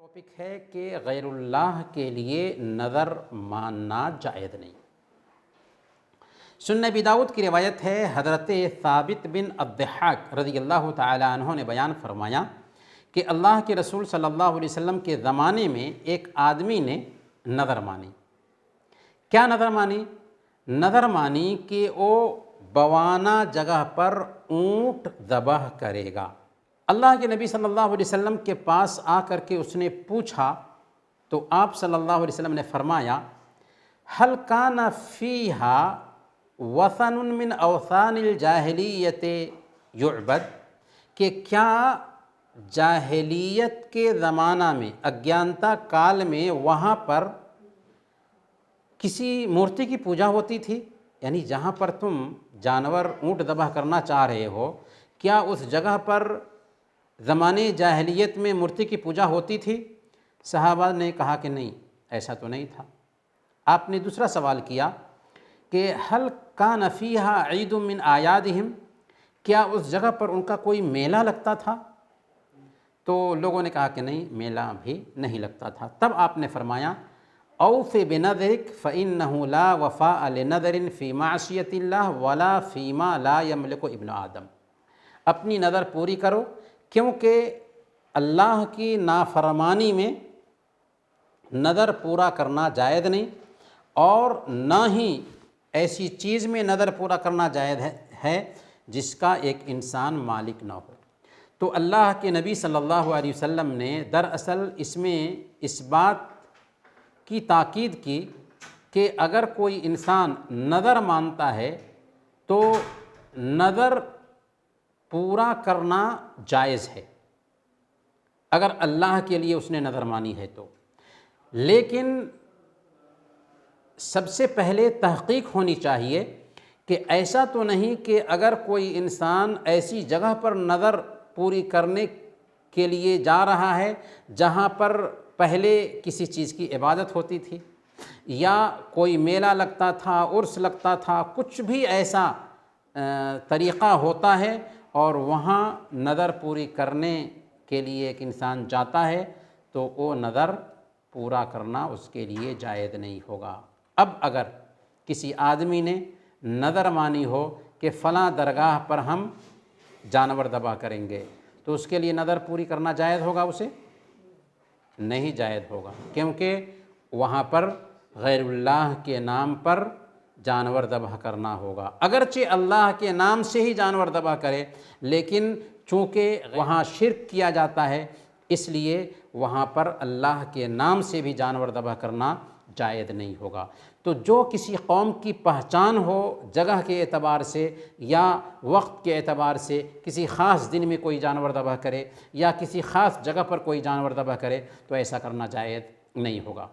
Topic ہے کہ غیر اللہ کے لیے نظر ماننا جائز نہیں۔ سنن ابی داؤد کی روایت ہے، حضرت ثابت بن الضحاک رضی اللہ تعالی عنہ نے بیان فرمایا کہ اللہ کے رسول صلی اللہ علیہ وسلم کے زمانے میں ایک آدمی نے نظر مانی۔ کیا نظر مانی؟ نظر مانی کہ وہ بوانا جگہ پر اونٹ ذبح کرے گا۔ اللہ کے نبی صلی اللہ علیہ وسلم کے پاس آ کر کے اس نے پوچھا تو آپ صلی اللہ علیہ وسلم نے فرمایا، هل کان فیہا وثن من اوثان الجاہلیت یعبد، کہ کیا جاہلیت کے زمانہ میں، اگیانتا کال میں وہاں پر کسی مورتی کی پوجا ہوتی تھی؟ یعنی جہاں پر تم جانور اونٹ ذبح کرنا چاہ رہے ہو، کیا اس جگہ پر زمانے جاہلیت میں مورتی کی پوجا ہوتی تھی؟ صحابہ نے کہا کہ نہیں، ایسا تو نہیں تھا۔ آپ نے دوسرا سوال کیا کہ هل کان فیہا عید من اعیادہم، کیا اس جگہ پر ان کا کوئی میلہ لگتا تھا؟ تو لوگوں نے کہا کہ نہیں، میلہ بھی نہیں لگتا تھا۔ تب آپ نے فرمایا، اوف بنذرک فإنہ لا وفاء لنذر فی معصیۃ اللہ ولا فیما لا یملک ابن آدم، اپنی نظر پوری کرو، کیونکہ اللہ کی نافرمانی میں نظر پورا کرنا جائز نہیں، اور نہ ہی ایسی چیز میں نظر پورا کرنا جائز ہے جس کا ایک انسان مالک نہ ہو۔ تو اللہ کے نبی صلی اللہ علیہ وسلم نے دراصل اس میں اس بات کی تاکید کی کہ اگر کوئی انسان نظر مانتا ہے تو نظر پورا کرنا جائز ہے، اگر اللہ کے لیے اس نے نظر مانی ہے تو۔ لیکن سب سے پہلے تحقیق ہونی چاہیے کہ ایسا تو نہیں کہ اگر کوئی انسان ایسی جگہ پر نظر پوری کرنے کے لیے جا رہا ہے جہاں پر پہلے کسی چیز کی عبادت ہوتی تھی، یا کوئی میلہ لگتا تھا، عرس لگتا تھا، کچھ بھی ایسا طریقہ ہوتا ہے اور وہاں نظر پوری کرنے کے لیے ایک انسان جاتا ہے تو وہ نظر پورا کرنا اس کے لیے جائز نہیں ہوگا۔ اب اگر کسی آدمی نے نظر مانی ہو کہ فلاں درگاہ پر ہم جانور ذبح کریں گے، تو اس کے لیے نظر پوری کرنا جائز ہوگا؟ اسے نہیں جائز ہوگا، کیونکہ وہاں پر غیر اللہ کے نام پر جانور ذبح کرنا ہوگا۔ اگرچہ اللہ کے نام سے ہی جانور ذبح کرے، لیکن چونکہ وہاں شرک کیا جاتا ہے، اس لیے وہاں پر اللہ کے نام سے بھی جانور ذبح کرنا جائز نہیں ہوگا۔ تو جو کسی قوم کی پہچان ہو جگہ کے اعتبار سے یا وقت کے اعتبار سے، کسی خاص دن میں کوئی جانور ذبح کرے یا کسی خاص جگہ پر کوئی جانور ذبح کرے، تو ایسا کرنا جائز نہیں ہوگا۔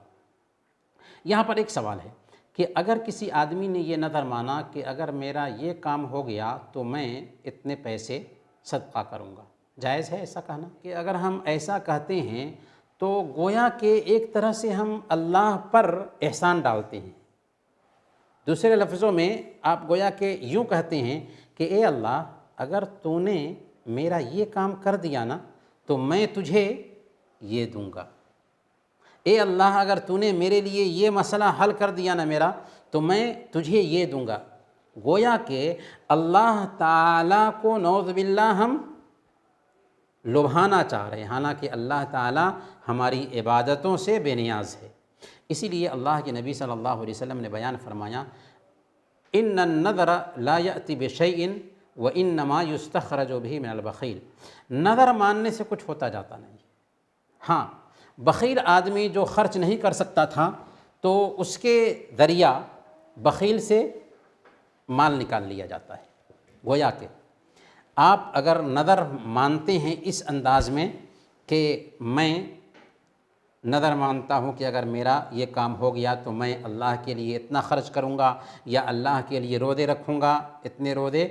یہاں پر ایک سوال ہے کہ اگر کسی آدمی نے یہ نظر مانا کہ اگر میرا یہ کام ہو گیا تو میں اتنے پیسے صدقہ کروں گا، جائز ہے ایسا کہنا؟ کہ اگر ہم ایسا کہتے ہیں تو گویا کہ ایک طرح سے ہم اللہ پر احسان ڈالتے ہیں۔ دوسرے لفظوں میں آپ گویا کہ یوں کہتے ہیں کہ اے اللہ، اگر تو نے میرا یہ کام کر دیا نا تو میں تجھے یہ دوں گا۔ اے اللہ، اگر تو نے میرے لیے یہ مسئلہ حل کر دیا نا میرا، تو میں تجھے یہ دوں گا۔ گویا کہ اللہ تعالیٰ کو نعوذ باللہ ہم لبھانا چاہ رہے ہیں، حالانکہ اللہ تعالیٰ ہماری عبادتوں سے بے نیاز ہے۔ اسی لیے اللہ کے نبی صلی اللہ علیہ وسلم نے بیان فرمایا، ان النذر لا یأتی بشیء وانما یستخرج به من البخیل، نظر ماننے سے کچھ ہوتا جاتا نہیں۔ ہاں، بخیل آدمی جو خرچ نہیں کر سکتا تھا تو اس کے ذریعہ بخیل سے مال نکال لیا جاتا ہے۔ گویا کہ آپ اگر نظر مانتے ہیں اس انداز میں کہ میں نظر مانتا ہوں کہ اگر میرا یہ کام ہو گیا تو میں اللہ کے لیے اتنا خرچ کروں گا، یا اللہ کے لیے روزے رکھوں گا اتنے روزے،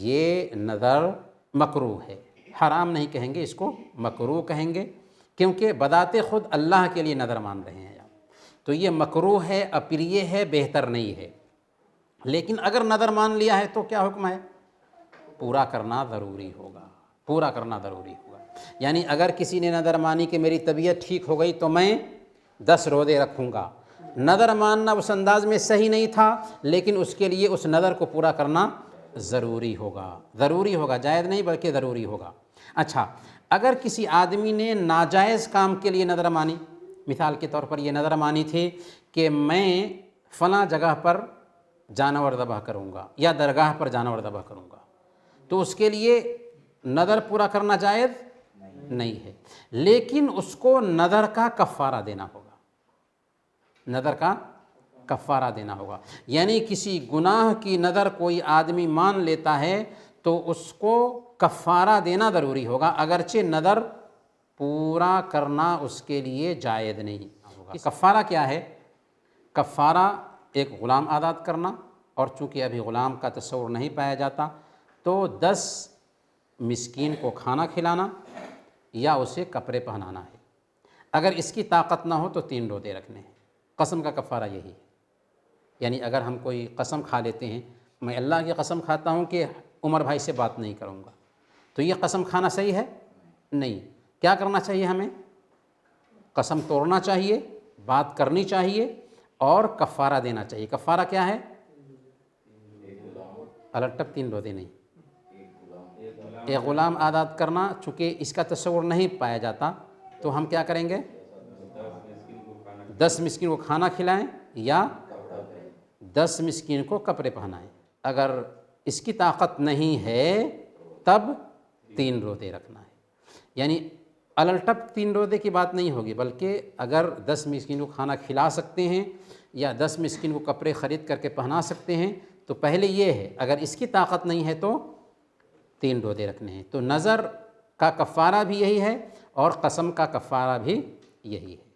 یہ نظر مکروہ ہے۔ حرام نہیں کہیں گے، اس کو مکروہ کہیں گے، کیونکہ بذات خود اللہ کے لیے نظر مان رہے ہیں، تو یہ مکروہ ہے، اپریہ ہے، بہتر نہیں ہے۔ لیکن اگر نظر مان لیا ہے تو کیا حکم ہے؟ پورا کرنا ضروری ہوگا، پورا کرنا ضروری ہوگا۔ یعنی اگر کسی نے نظر مانی کہ میری طبیعت ٹھیک ہو گئی تو میں 10 روزے رکھوں گا، نظر ماننا اس انداز میں صحیح نہیں تھا، لیکن اس کے لیے اس نظر کو پورا کرنا ضروری ہوگا، جائز نہیں بلکہ ضروری ہوگا۔ اچھا، اگر کسی آدمی نے ناجائز کام کے لیے نظر مانی، مثال کے طور پر یہ نظر مانی تھی کہ میں فلاں جگہ پر جانور ذبح کروں گا یا درگاہ پر جانور ذبح کروں گا، تو اس کے لیے نظر پورا کرنا جائز نہیں ہے، لیکن اس کو نظر کا کفارہ دینا ہوگا، یعنی کسی گناہ کی نظر کوئی آدمی مان لیتا ہے تو اس کو کفارہ دینا ضروری ہوگا، اگرچہ نظر پورا کرنا اس کے لیے جائز نہیں ہوگا۔ کفارہ کیا ہے؟ کفارہ ایک غلام آزاد کرنا، اور چونکہ ابھی غلام کا تصور نہیں پایا جاتا تو 10 مسکین کو کھانا کھلانا یا اسے کپڑے پہنانا ہے۔ اگر اس کی طاقت نہ ہو تو 3 روزے رکھنے ہیں۔ قسم کا کفارہ یہی ہے، یعنی اگر ہم کوئی قسم کھا لیتے ہیں، میں اللہ کی قسم کھاتا ہوں کہ عمر بھائی سے بات نہیں کروں گا، تو یہ قسم کھانا صحیح ہے؟ نہیں۔ کیا کرنا چاہیے ہمیں؟ قسم توڑنا چاہیے، بات کرنی چاہیے اور کفارہ دینا چاہیے۔ کفارہ کیا ہے؟ الٹپ 3 روزے نہیں، ایک غلام آزاد کرنا۔ چونکہ اس کا تصور نہیں پایا جاتا تو ہم کیا کریں گے؟ 10 مسکین کو کھانا کھلائیں یا 10 مسکین کو کپڑے پہنائیں۔ اگر اس کی طاقت نہیں ہے تب 3 روزے رکھنا ہے، یعنی الٹپ 3 روزے کی بات نہیں ہوگی، بلکہ اگر 10 مسکین کو کھانا کھلا سکتے ہیں یا 10 مسکین کو کپڑے خرید کر کے پہنا سکتے ہیں تو پہلے یہ ہے، اگر اس کی طاقت نہیں ہے تو 3 روزے رکھنے ہیں۔ تو نظر کا کفارہ بھی یہی ہے اور قسم کا کفارہ بھی یہی ہے۔